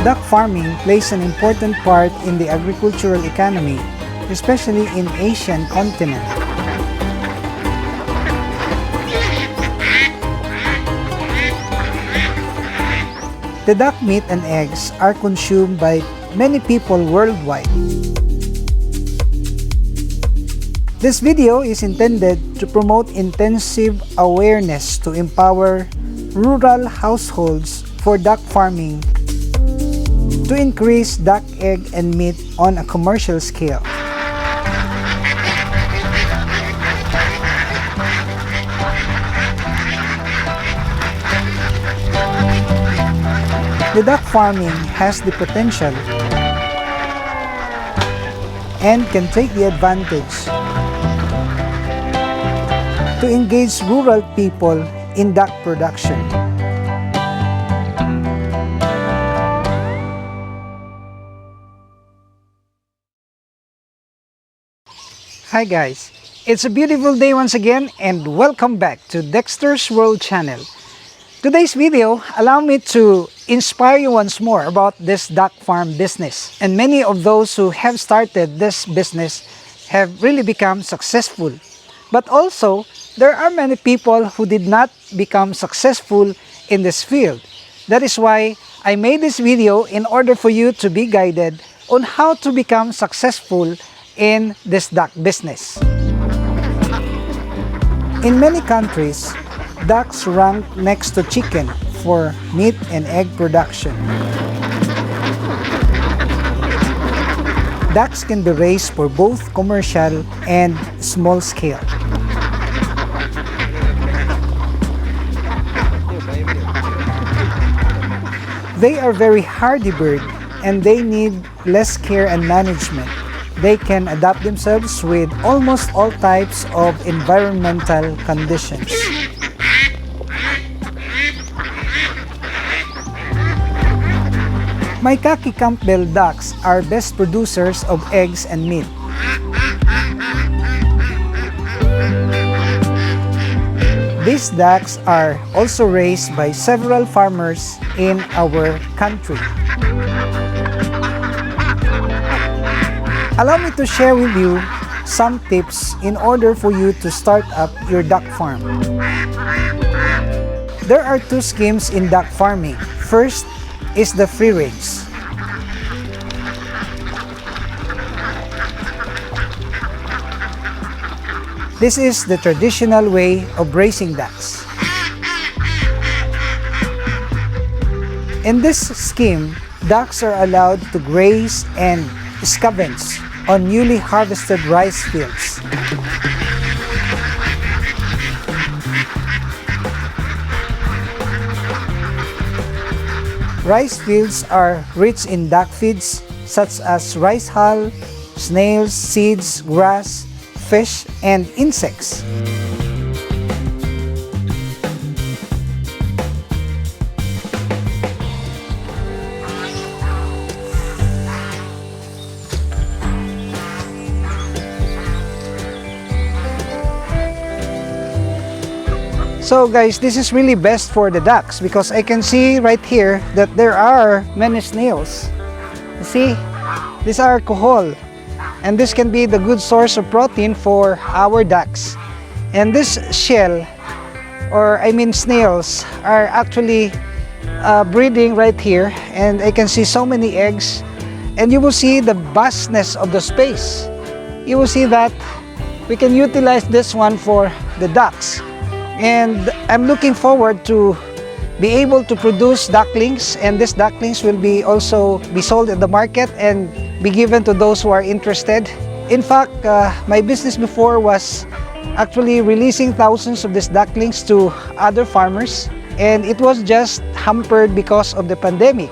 Duck farming plays an important part in the agricultural economy, especially in Asian continent. The duck meat and eggs are consumed by many people worldwide. This video is intended to promote intensive awareness to empower rural households for duck farming to increase duck egg and meat on a commercial scale. The duck farming has the potential and can take the advantage to engage rural people in duck production. Hi guys, it's a beautiful day once again and welcome back to Dexter's World channel. Today's video, allow me to inspire you once more about this duck farm business. And many of those who have started this business have really become successful. But also, there are many people who did not become successful in this field. That is why I made this video in order for you to be guided on how to become successful in this duck business. In many countries, ducks rank next to chicken for meat and egg production. Ducks can be raised for both commercial and small scale. They are very hardy bird and they need less care and management. They can adapt themselves with almost all types of environmental conditions. My khaki Campbell ducks are best producers of eggs and meat. These ducks are also raised by several farmers in our country. Allow me to share with you some tips in order for you to start up your duck farm. There are two schemes in duck farming. First is the free range. This is the traditional way of raising ducks. In this scheme, ducks are allowed to graze and scavenge on newly harvested rice fields. Rice fields are rich in duck feeds such as rice hull, snails, seeds, grass, fish, and insects. So guys, this is really best for the ducks because I can see right here that there are many snails. You see, these are alcohol and this can be the good source of protein for our ducks. And this shell, or I mean snails, are actually breeding right here, and I can see so many eggs, and you will see the vastness of the space. You will see that we can utilize this one for the ducks. And I'm looking forward to be able to produce ducklings, and these ducklings will also be sold in the market and be given to those who are interested. In fact, my business before was actually releasing thousands of these ducklings to other farmers, and it was just hampered because of the pandemic.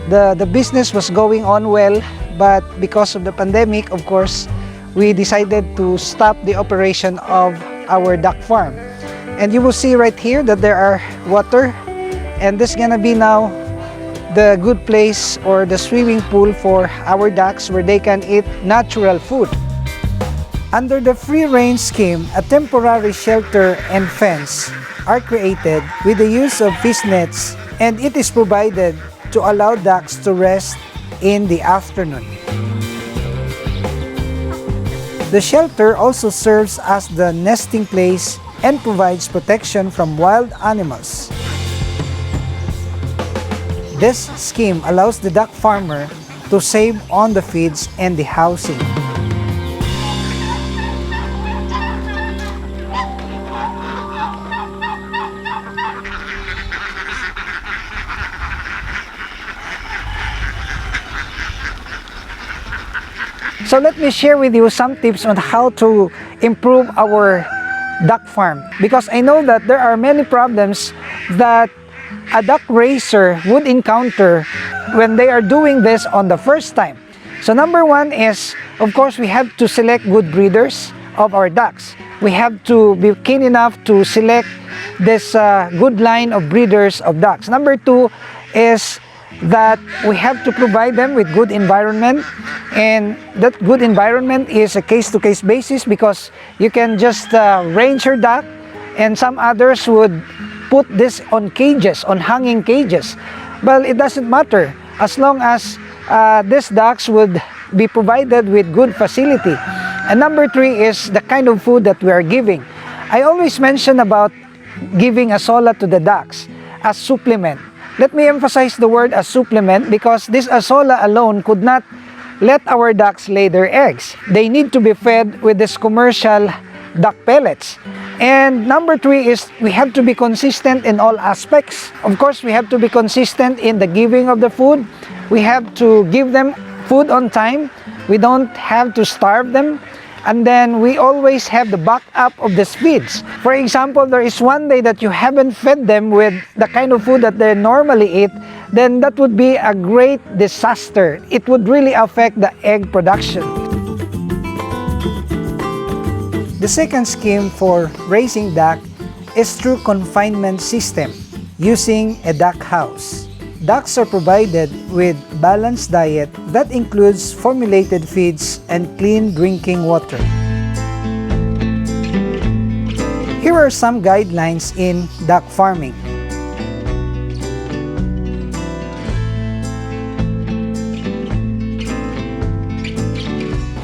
The business was going on well, but because of the pandemic, of course, we decided to stop the operation of our duck farm. And you will see right here that there are water, and this is gonna be now the good place or the swimming pool for our ducks where they can eat natural food. Under the free range scheme, a temporary shelter and fence are created with the use of fish nets, and it is provided to allow ducks to rest in the afternoon. The shelter also serves as the nesting place and provides protection from wild animals. This scheme allows the duck farmer to save on the feeds and the housing. So let me share with you some tips on how to improve our duck farm, because I know that there are many problems that a duck raiser would encounter when they are doing this on the first time. So number one is, of course, we have to select good breeders of our ducks. We have to be keen enough to select this good line of breeders of ducks. Number two is that we have to provide them with good environment, and that good environment is a case-to-case basis, because you can just range your duck, and some others would put this on cages, on hanging cages. Well, it doesn't matter as long as these ducks would be provided with good facility. And number three is the kind of food that we are giving. I always mention about giving azola to the ducks as supplement. Let me emphasize the word as supplement, because this azola alone could not let our ducks lay their eggs. They need to be fed with this commercial duck pellets. And number three is we have to be consistent in all aspects. Of course, we have to be consistent in the giving of the food. We have to give them food on time. We don't have to starve them. And then we always have the backup of the feeds. For example, there is one day that you haven't fed them with the kind of food that they normally eat, then that would be a great disaster. It would really affect the egg production. The second scheme for raising duck is through confinement system, using a duck house. Ducks are provided with balanced diet that includes formulated feeds and clean drinking water. Here are some guidelines in duck farming.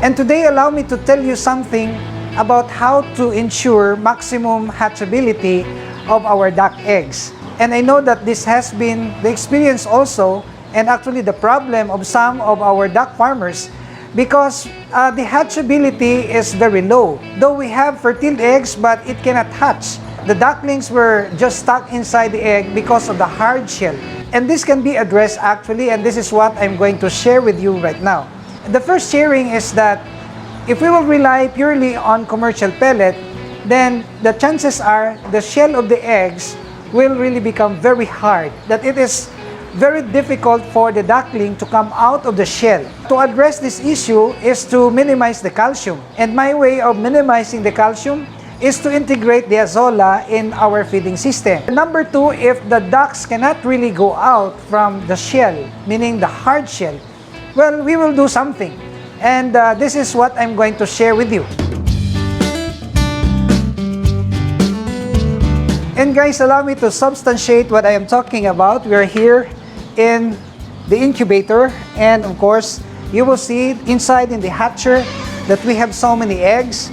And today, allow me to tell you something about how to ensure maximum hatchability of our duck eggs. And I know that this has been the experience also, and actually the problem of some of our duck farmers, because the hatchability is very low. Though we have fertile eggs, but it cannot hatch. The ducklings were just stuck inside the egg because of the hard shell. And this can be addressed actually, and this is what I'm going to share with you right now. The first sharing is that if we will rely purely on commercial pellet, then the chances are the shell of the eggs will really become very hard, that it is very difficult for the duckling to come out of the shell. To address this issue is to minimize the calcium. And my way of minimizing the calcium is to integrate the azola in our feeding system. Number two, if the ducks cannot really go out from the shell, meaning the hard shell, well, we will do something. And this is what I'm going to share with you. And guys, allow me to substantiate what I am talking about. We are here in the incubator, and of course, you will see inside in the hatcher that we have so many eggs.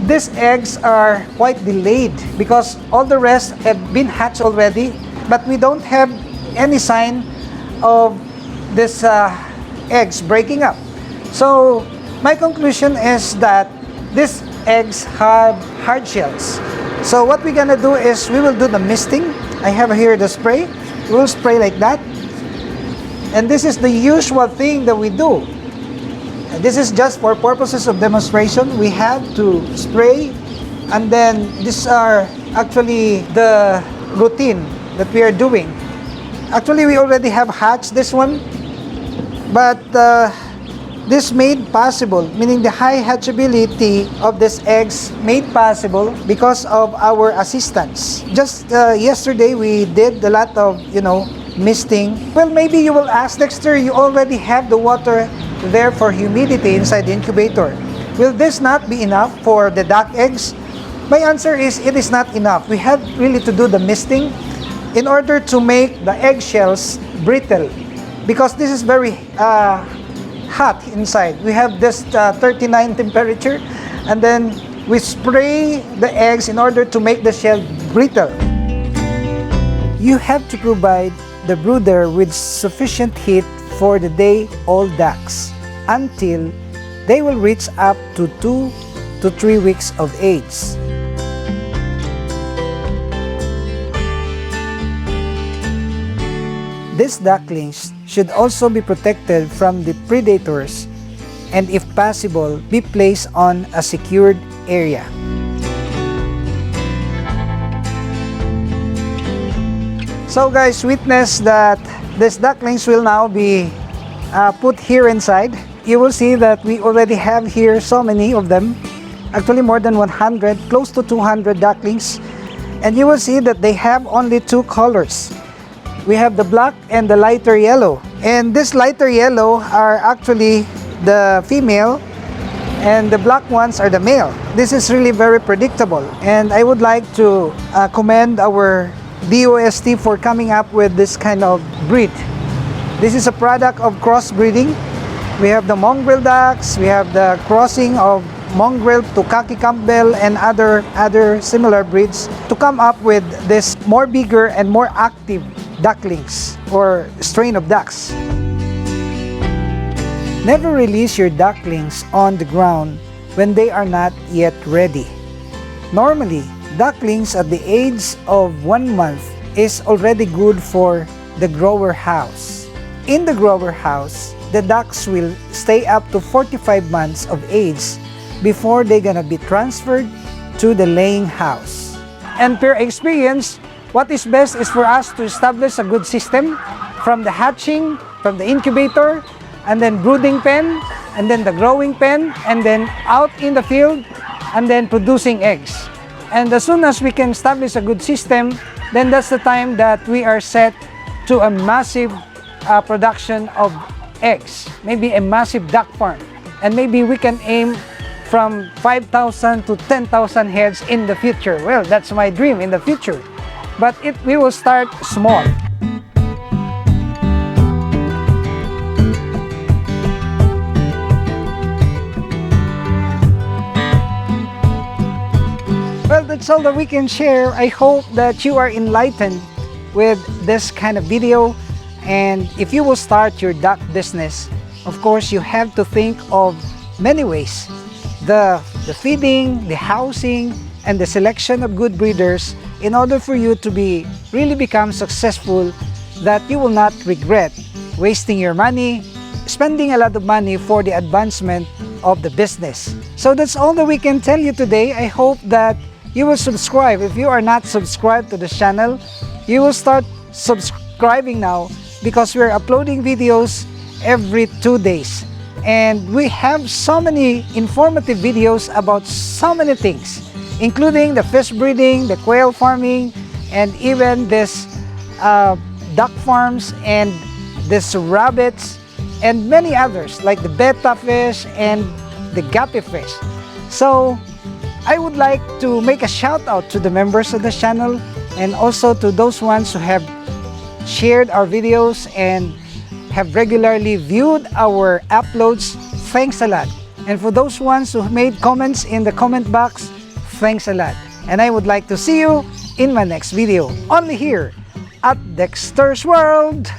These eggs are quite delayed because all the rest have been hatched already, but we don't have any sign of this eggs breaking up. So my conclusion is that these eggs have hard shells. So what we're gonna do is we will do the misting. I have here the spray. We will spray like that. And this is the usual thing that we do. And this is just for purposes of demonstration. We have to spray, and then these are actually the routine that we are doing. Actually, we already have hatched this one, but this made possible, meaning the high hatchability of these eggs made possible because of our assistants. Just yesterday, we did a lot of, misting. Well, maybe you will ask, Dexter, you already have the water there for humidity inside the incubator. Will this not be enough for the duck eggs? My answer is it is not enough. We have really to do the misting in order to make the eggshells brittle. because this is very hot inside. We have this 39 temperature, and then we spray the eggs in order to make the shell brittle. You have to provide the brooder with sufficient heat for the day-old ducks until they will reach up to 2 to 3 weeks of age. These ducklings should also be protected from the predators and, if possible, be placed on a secured area. So guys, witness that these ducklings will now be put here inside. You will see that we already have here so many of them, actually more than 100, close to 200 ducklings. And you will see that they have only two colors. We have the black and the lighter yellow. And this lighter yellow are actually the female, and the black ones are the male. This is really very predictable, and I would like to commend our DOST for coming up with this kind of breed. This is a product of crossbreeding. We have the mongrel ducks, we have the crossing of mongrel to Khaki Campbell and other similar breeds to come up with this more bigger and more active ducklings or strain of ducks. Never release your ducklings on the ground when they are not yet ready. Normally, ducklings at the age of 1 month is already good for the grower house. In the grower house, the ducks will stay up to 45 months of age before they're gonna be transferred to the laying house. And per experience, what is best is for us to establish a good system from the hatching, from the incubator, and then brooding pen, and then the growing pen, and then out in the field, and then producing eggs. And as soon as we can establish a good system, then that's the time that we are set to a massive production of eggs, maybe a massive duck farm. And maybe we can aim from 5,000 to 10,000 heads in the future. Well, that's my dream in the future. But we will start small. Well, that's all that we can share. I hope that you are enlightened with this kind of video. And if you will start your duck business, of course, you have to think of many ways. The feeding, the housing, and the selection of good breeders in order for you to really become successful, that you will not regret wasting your money, spending a lot of money for the advancement of the business. So that's all that we can tell you today. I hope that you will subscribe. If you are not subscribed to the channel, you will start subscribing now, because we're uploading videos every 2 days. And we have so many informative videos about so many things, including the fish breeding, the quail farming, and even this duck farms and this rabbits and many others like the betta fish and the guppy fish. So I would like to make a shout out to the members of the channel, and also to those ones who have shared our videos and have regularly viewed our uploads. Thanks a lot. And for those ones who made comments in the comment box, thanks a lot. And I would like to see you in my next video, only here at Dexter's World.